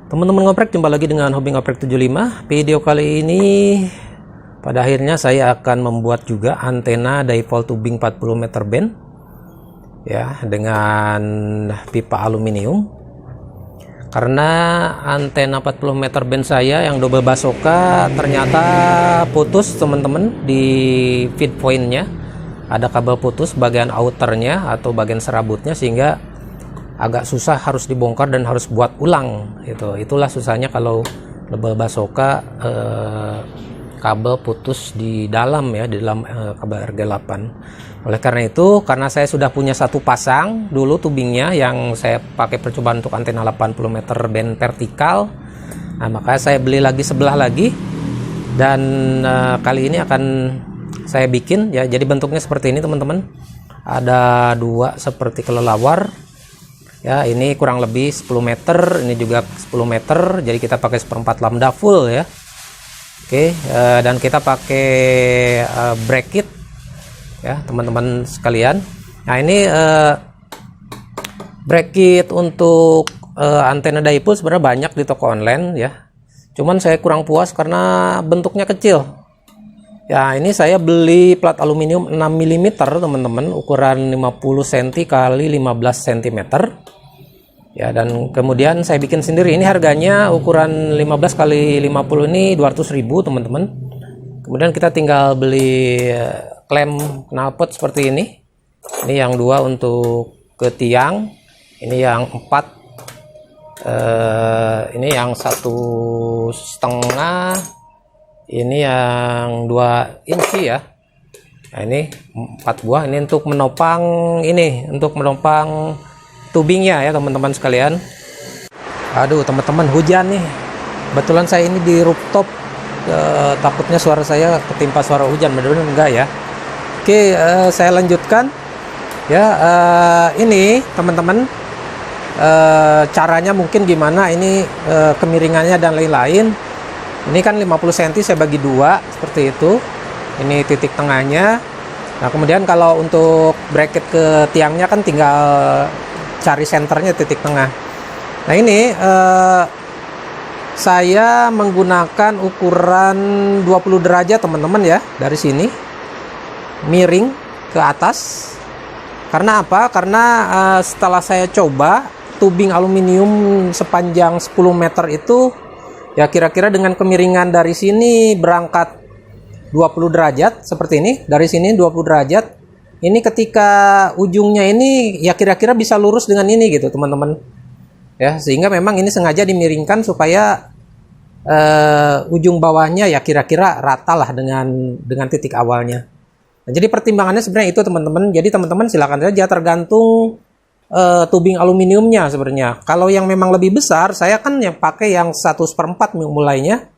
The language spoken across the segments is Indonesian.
Teman-teman ngoprek, jumpa lagi dengan Hobi Ngoprek 75. Video kali ini pada akhirnya saya akan membuat juga antena dipole tubing 40 meter band ya, dengan pipa aluminium. Karena antena 40 meter band saya yang double basoka ternyata putus teman-teman di feed pointnya. Ada kabel putus bagian outernya atau bagian serabutnya, sehingga agak susah, harus dibongkar dan harus buat ulang. Itulah susahnya kalau double basoka kabel putus di dalam ya, di dalam kabel RG8. Oleh karena itu, karena saya sudah punya satu pasang dulu tubingnya yang saya pakai percobaan untuk antena 80 meter band vertikal, nah makanya saya beli lagi sebelah lagi, dan kali ini akan saya bikin ya. Jadi bentuknya seperti ini teman-teman, ada dua seperti kelelawar ya. Ini kurang lebih 10 meter, ini juga 10 meter, jadi kita pakai 1/4 lambda full ya. Oke, dan kita pakai bracket ya teman-teman sekalian. Nah ini bracket untuk antena dipole sebenarnya banyak di toko online ya, cuman saya kurang puas karena bentuknya kecil ya. Ini saya beli plat aluminium 6 mm teman-teman, ukuran 50 cm kali 15 cm ya, dan kemudian saya bikin sendiri. Ini harganya ukuran 15 kali 50 ini 200.000 teman-teman. Kemudian kita tinggal beli klem knalpot seperti ini. Ini yang 2 untuk ke tiang, ini yang 4, ini yang 1,5, ini yang 2 inci ya. Nah ini 4 buah, ini untuk menopang, ini untuk menopang tubingnya ya teman-teman sekalian. Aduh teman-teman, hujan nih. Kebetulan saya ini di rooftop, takutnya suara saya ketimpa suara hujan, benar-benar enggak ya. Oke, saya lanjutkan ya. Ini teman-teman, caranya mungkin gimana ini, kemiringannya dan lain-lain. Ini kan 50 cm saya bagi 2 seperti itu. Ini titik tengahnya. Nah kemudian kalau untuk bracket ke tiangnya kan tinggal cari senternya, titik tengah. Nah ini saya menggunakan ukuran 20 derajat teman-teman ya, dari sini miring ke atas. Karena apa? Karena setelah saya coba tubing aluminium sepanjang 10 meter itu ya, kira-kira dengan kemiringan dari sini berangkat 20 derajat seperti ini, dari sini 20 derajat. Ini ketika ujungnya ini ya kira-kira bisa lurus dengan ini gitu teman-teman ya, sehingga memang ini sengaja dimiringkan supaya ujung bawahnya ya kira-kira rata lah dengan titik awalnya. Nah, jadi pertimbangannya sebenarnya itu teman-teman. Jadi teman-teman silakan saja, tergantung tubing aluminiumnya sebenarnya. Kalau yang memang lebih besar, saya kan yang pakai yang 1/4 mulainya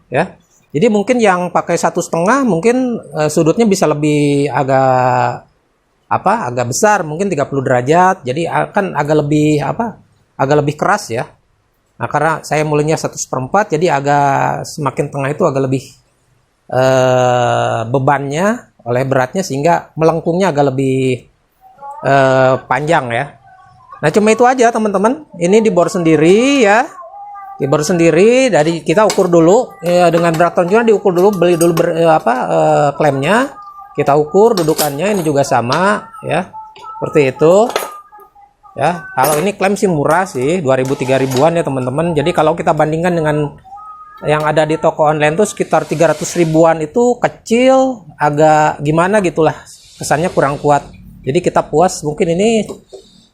ya. Jadi mungkin yang pakai 1,5 mungkin sudutnya bisa lebih agak besar, mungkin 30 derajat. Jadi akan agak lebih keras ya. Nah karena saya mulainya 1/4, jadi agak semakin tengah itu agak lebih bebannya oleh beratnya, sehingga melengkungnya agak lebih panjang ya. Nah cuma itu aja teman-teman. Ini dibor sendiri ya, dibor sendiri. Dari kita ukur dulu ya, dengan berat tonjolan diukur dulu, beli dulu klemnya, kita ukur dudukannya. Ini juga sama ya, seperti itu ya. Kalau ini klem sih murah sih, 2.000 3.000-an ya teman-teman. Jadi kalau kita bandingkan dengan yang ada di toko online tuh sekitar 300.000-an, itu kecil, agak gimana gitulah, kesannya kurang kuat. Jadi kita puas, mungkin ini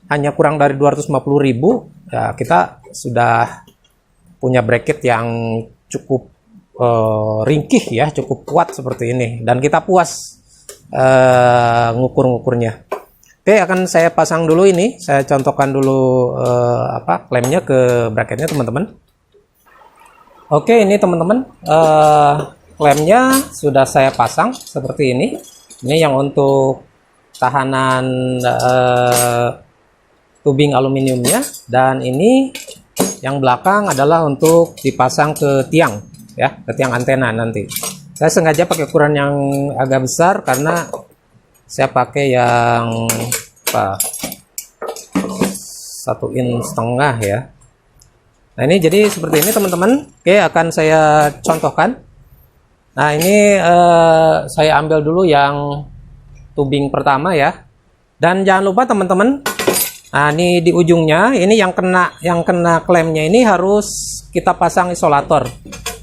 hanya kurang dari 250.000 ya, kita sudah punya bracket yang cukup ringkih ya, cukup kuat seperti ini, dan kita puas ngukur-ngukurnya. Oke, akan saya pasang dulu ini, saya contohkan dulu klemnya ke bracketnya teman-teman. Oke, ini teman-teman, klemnya sudah saya pasang seperti ini. Ini yang untuk tahanan tubing aluminiumnya, dan ini yang belakang adalah untuk dipasang ke tiang ya, ke tiang antena nanti. Saya sengaja pakai ukuran yang agak besar karena saya pakai yang 1,5 in ya. Nah ini jadi seperti ini teman-teman. Oke, akan saya contohkan. Nah ini saya ambil dulu yang tubing pertama ya. Dan jangan lupa teman-teman, nah ini di ujungnya ini yang kena klemnya ini harus kita pasang isolator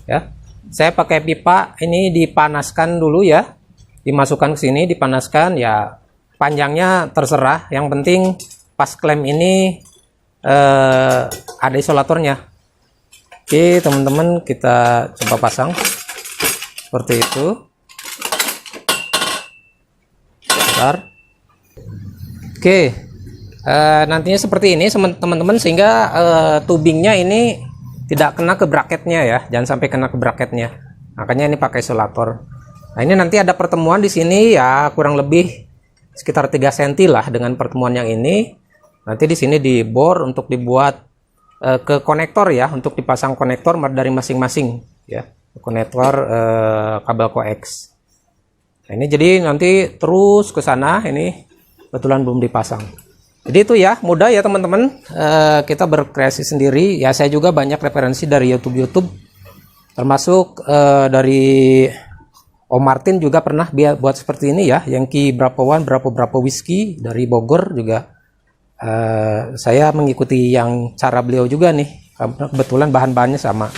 ya. Saya pakai pipa ini dipanaskan dulu ya. Dimasukkan ke sini, dipanaskan ya. Panjangnya terserah, yang penting pas klem ini ada isolatornya. Oke teman-teman, kita coba pasang seperti itu. Bentar. Oke, nantinya seperti ini teman-teman, sehingga tubingnya ini tidak kena ke bracketnya ya, jangan sampai kena ke bracketnya. Makanya ini pakai isolator. Nah ini nanti ada pertemuan di sini ya, kurang lebih sekitar 3 cm lah dengan pertemuan yang ini. Nanti di sini dibor untuk dibuat ke konektor ya, untuk dipasang konektor dari masing-masing ya, konektor kabel koax. Nah, ini jadi nanti terus ke sana, ini kebetulan belum dipasang. Jadi itu ya, mudah ya teman-teman, kita berkreasi sendiri ya. Saya juga banyak referensi dari YouTube, termasuk dari Om Martin juga pernah buat seperti ini ya, Yankee berapa whisky dari Bogor juga. Saya mengikuti yang cara beliau juga nih, kebetulan bahan-bahannya sama.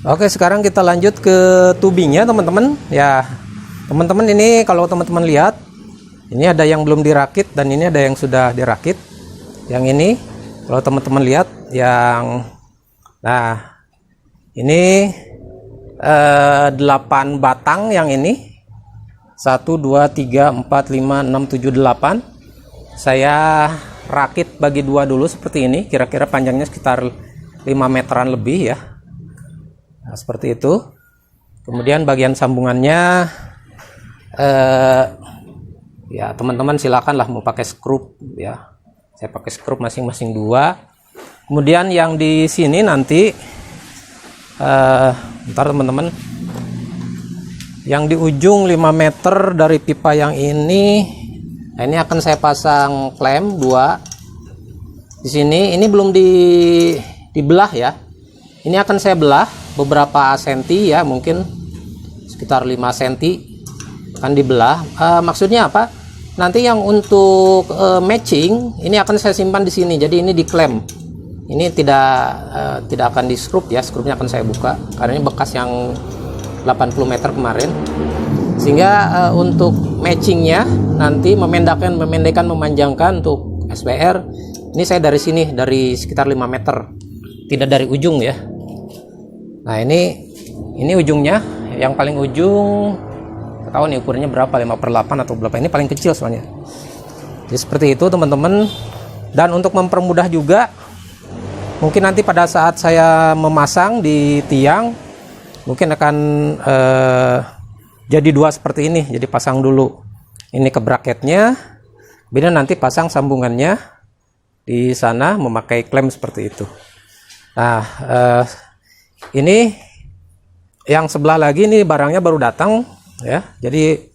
Oke, sekarang kita lanjut ke tubingnya teman-teman ya. Teman-teman ini kalau teman-teman lihat, ini ada yang belum dirakit dan ini ada yang sudah dirakit. Yang ini kalau teman-teman lihat yang, nah ini 8 batang yang ini, 1 2 3 4 5 6 7 8. Saya rakit bagi 2 dulu seperti ini, kira-kira panjangnya sekitar 5 meteran lebih ya. Nah, seperti itu. Kemudian bagian sambungannya ya teman-teman silakan lah mau pakai skrup ya. Saya pakai skrup masing-masing 2. Kemudian yang di sini nanti ntar teman-teman, yang di ujung 5 meter dari pipa yang ini, nah ini akan saya pasang klem 2 di sini. Ini belum dibelah ya. Ini akan saya belah beberapa senti ya, mungkin sekitar 5 senti akan dibelah. Maksudnya apa? Nanti yang untuk matching ini akan saya simpan di sini. Jadi ini diklem. Ini tidak akan di skrup ya, skrupnya akan saya buka karena ini bekas yang 80 meter kemarin. Sehingga untuk matchingnya nanti memendekkan, memanjangkan untuk SPR. Ini saya dari sini, dari sekitar 5 meter, tidak dari ujung ya. Nah ini ujungnya, yang paling ujung, tahu nih ukurannya berapa, 5/8 atau berapa. Ini paling kecil soalnya. Jadi seperti itu teman-teman. Dan untuk mempermudah juga, mungkin nanti pada saat saya memasang di tiang, mungkin akan jadi 2 seperti ini. Jadi pasang dulu ini ke bracketnya, kemudian nanti pasang sambungannya di sana memakai klem seperti itu. Nah ini yang sebelah lagi, ini barangnya baru datang ya. Jadi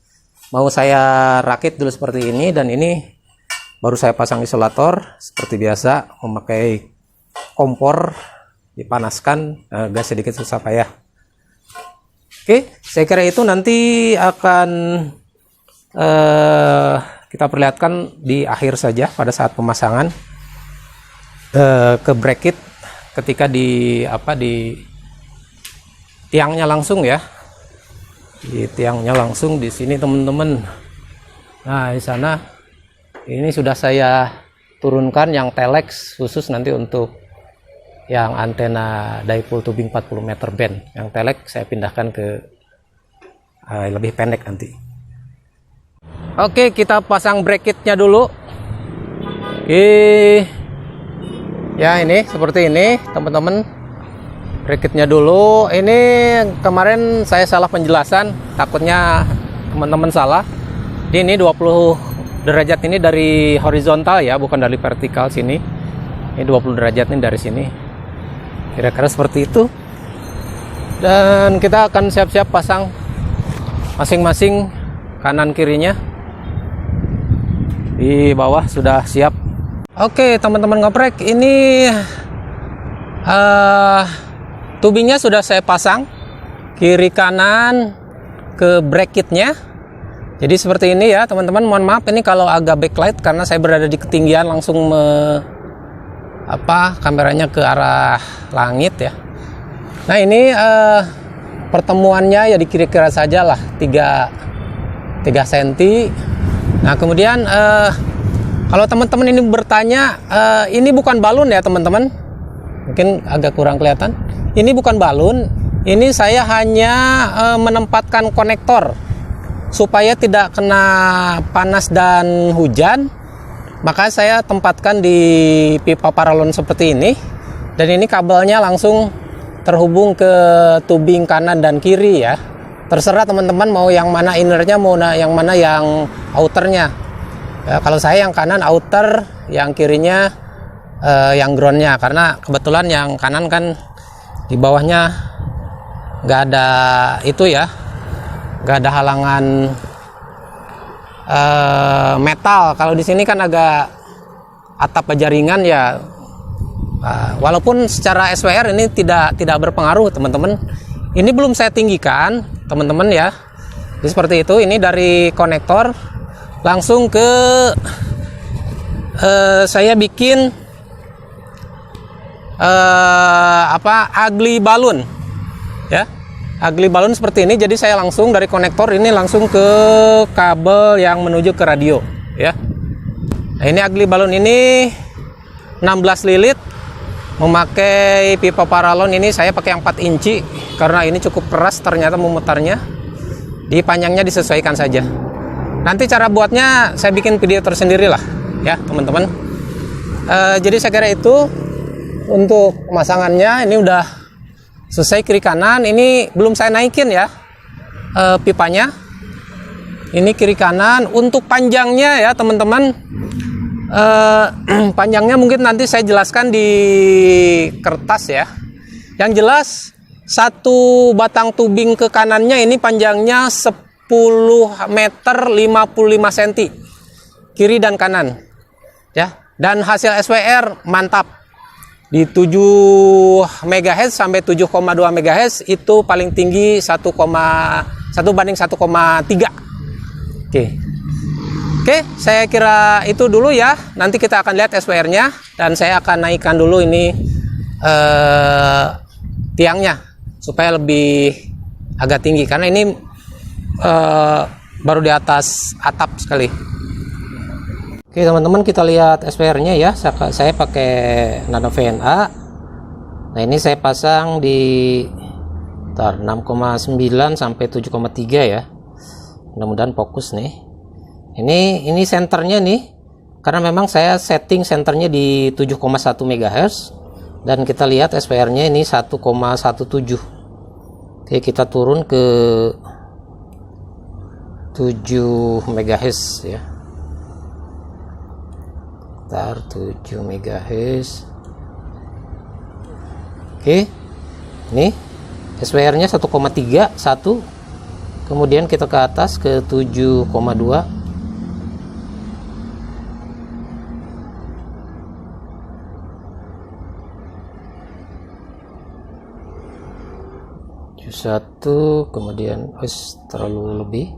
mau saya rakit dulu seperti ini, dan ini baru saya pasang isolator seperti biasa, memakai kompor, dipanaskan, gas sedikit susah payah. Oke, saya kira itu nanti akan kita perlihatkan di akhir saja pada saat pemasangan ke bracket, ketika di tiangnya langsung ya, di tiangnya langsung di sini teman-teman. Nah di sana ini sudah saya turunkan yang telex khusus nanti untuk yang antena dipole tubing 40 meter band. Yang telex saya pindahkan ke lebih pendek nanti. Oke, kita pasang bracketnya dulu. Ya ini seperti ini teman-teman, bracketnya dulu. Ini kemarin saya salah penjelasan, takutnya teman-teman salah. Ini 20 derajat ini dari horizontal ya, bukan dari vertikal sini. Ini 20 derajat ini dari sini. Kira-kira seperti itu. Dan kita akan siap-siap pasang masing-masing kanan kirinya. Di bawah sudah siap. Oke teman-teman ngoprek, ini Tubingnya sudah saya pasang kiri kanan ke bracketnya. Jadi seperti ini ya teman-teman. Mohon maaf ini kalau agak backlight karena saya berada di ketinggian, langsung kameranya ke arah langit ya. Nah ini pertemuannya ya dikira-kira saja lah 3 cm. Nah kemudian kalau teman-teman ini bertanya, ini bukan balon ya teman-teman, mungkin agak kurang kelihatan. Ini bukan balon, ini saya hanya menempatkan konektor supaya tidak kena panas dan hujan. Maka saya tempatkan di pipa paralon seperti ini, dan ini kabelnya langsung terhubung ke tubing kanan dan kiri ya. Terserah teman-teman mau yang mana innernya, mau yang mana yang outernya ya. Kalau saya yang kanan outer, yang kirinya yang groundnya, karena kebetulan yang kanan kan di bawahnya nggak ada itu ya, nggak ada halangan metal. Kalau di sini kan agak atap baja ringan ya. Walaupun secara SWR ini tidak berpengaruh teman-teman. Ini belum saya tinggikan teman-teman ya. Jadi seperti itu. Ini dari konektor langsung ke saya bikin ugly balloon ya. Ugly balloon seperti ini. Jadi saya langsung dari konektor ini langsung ke kabel yang menuju ke radio ya. Nah, ini ugly balloon ini 16 lilit, memakai pipa paralon. Ini saya pakai yang 4 inci karena ini cukup keras ternyata memutarnya. Di panjangnya disesuaikan saja. Nanti cara buatnya saya bikin video tersendiri lah ya teman-teman. Jadi saya kira itu untuk pemasangannya. Ini udah selesai kiri kanan. Ini belum saya naikin ya pipanya. Ini kiri kanan. Untuk panjangnya ya teman-teman, panjangnya mungkin nanti saya jelaskan di kertas ya. Yang jelas satu batang tubing ke kanannya ini panjangnya 10 meter 55 cm kiri dan kanan ya. Dan hasil SWR mantap di 7 MHz sampai 7,2 MHz. Itu paling tinggi 1,1 banding 1,3. Oke, saya kira itu dulu ya. Nanti kita akan lihat SWR-nya, dan saya akan naikkan dulu ini tiangnya supaya lebih agak tinggi, karena ini baru di atas atap sekali. Oke teman-teman, kita lihat SWR-nya ya. Saya pakai Nano VNA. Nah ini saya pasang di 6,9 sampai 7,3 ya. Mudah-mudahan fokus nih. Ini senternya nih, karena memang saya setting senternya di 7,1 MHz, dan kita lihat SPR-nya ini 1,17. Oke, kita turun ke 7 MHz ya. Sekitar 7 MHz. Oke, ini SPR-nya 1,3, kemudian kita ke atas ke 7,2. Satu, kemudian terlalu lebih.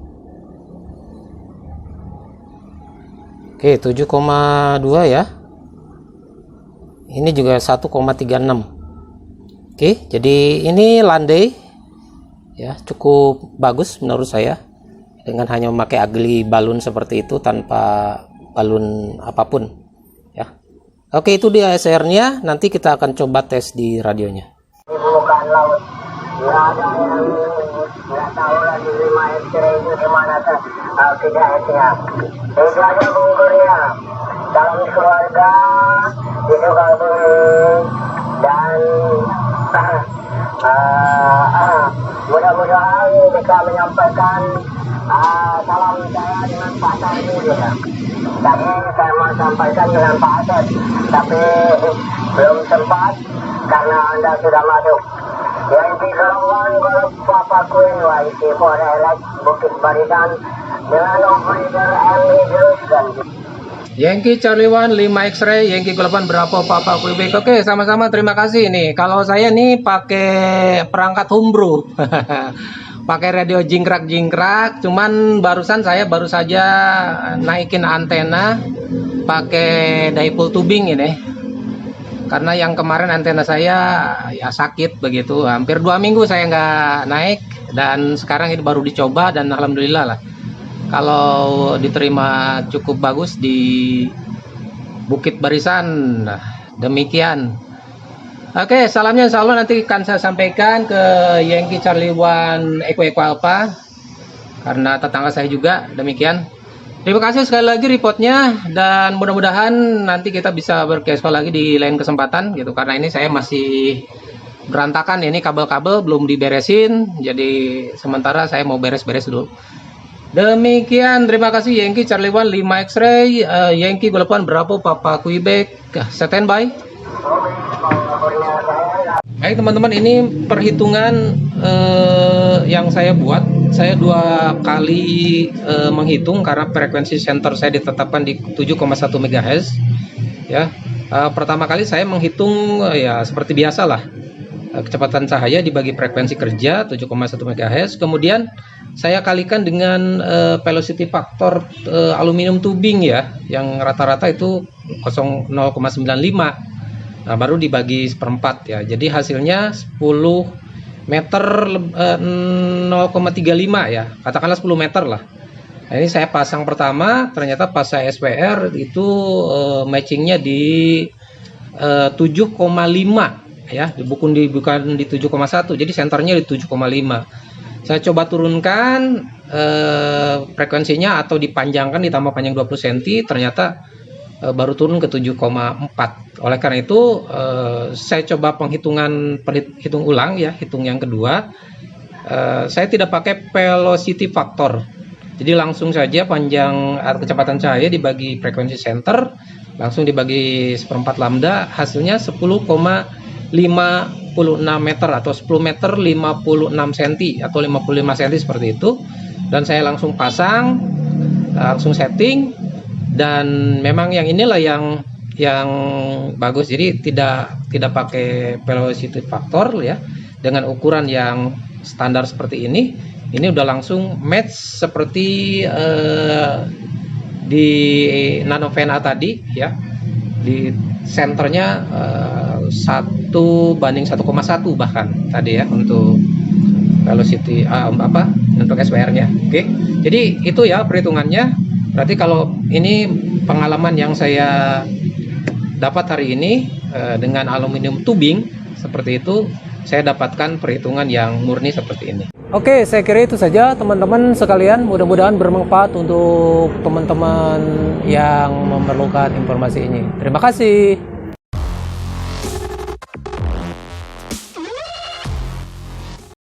Oke, 7,2 ya. Ini juga 1,36. Oke, jadi ini landai ya, cukup bagus menurut saya dengan hanya memakai ugly balloon seperti itu tanpa balon apapun ya. Oke, itu dia SR-nya. Nanti kita akan coba tes di radionya. Nggak ada yang nggak tahu lagi 5 X-ray itu gimana kejahitnya. Itu aja bungkurnya. Dalam keluarga itu kalau dan mudah-mudahan bisa menyampaikan salam saya dengan Pak Sarmi ya. Tadi saya mau sampaikan dengan Pak Asep, tapi belum sempat karena Anda sudah masuk. Yang di Karawang kalau Bapak Kuin YC Forelek Bukit Barisan dengan operator Emily Johnson. Yankee Charlie 1 5 X-ray, Yankee 8 berapa Papa Quebec. Oke, sama-sama, terima kasih nih. Kalau saya nih pakai perangkat homebrew. Pakai radio jingkrak-jingkrak, cuman saya baru saja naikin antena pakai dipole tubing ini. Karena yang kemarin antena saya ya sakit begitu. Hampir 2 minggu saya nggak naik, dan sekarang ini baru dicoba dan alhamdulillah lah. Kalau diterima cukup bagus di Bukit Barisan. Nah, demikian. Oke, salamnya insya Allah nanti akan saya sampaikan ke Yankee Charlie 1 Echo Alpha, karena tetangga saya juga. Demikian. Terima kasih sekali lagi reportnya, dan mudah-mudahan nanti kita bisa berkesko lagi di lain kesempatan gitu, karena ini saya masih berantakan, ini kabel-kabel belum diberesin, jadi sementara saya mau beres-beres dulu. Demikian, terima kasih. Yankee Charlie 1 5 X-ray, Yankee 8 Bravo Papa Quebec, standby. Baik teman-teman, ini perhitungan yang saya buat. Saya 2 kali menghitung karena frekuensi center saya ditetapkan di 7,1 MHz. Ya, pertama kali saya menghitung ya seperti biasa lah, kecepatan cahaya dibagi frekuensi kerja 7,1 MHz. Kemudian saya kalikan dengan velocity factor aluminium tubing ya, yang rata-rata itu 0,95. Nah, baru dibagi seperempat ya. Jadi hasilnya 10 meter 0,35 ya. Katakanlah 10 meter lah. Nah, ini saya pasang pertama, ternyata pas saya SPR itu matchingnya di 7,5 ya, bukan di 7,1. Jadi senternya di 7,5. Saya coba turunkan frekuensinya atau dipanjangkan, ditambah panjang 20 cm, ternyata baru turun ke 7,4. Oleh karena itu saya coba hitung ulang ya, hitung yang kedua. Saya tidak pakai velocity factor. Jadi langsung saja panjang kecepatan cahaya dibagi frekuensi center, langsung dibagi seperempat lambda, hasilnya 10,56 meter atau 10 meter 56 cm atau 55 cm seperti itu. Dan saya langsung pasang, langsung setting, dan memang yang inilah yang bagus. Jadi tidak pakai velocity factor ya, dengan ukuran yang standar seperti ini udah langsung match seperti di Nanovena tadi ya. Di senternya 1:1,1 bahkan tadi ya untuk velocity untuk SPR-nya. Oke. Jadi itu ya perhitungannya. Berarti kalau ini pengalaman yang saya dapat hari ini dengan aluminium tubing seperti itu, saya dapatkan perhitungan yang murni seperti ini. Oke, saya kira itu saja teman-teman sekalian. Mudah-mudahan bermanfaat untuk teman-teman yang memerlukan informasi ini. Terima kasih.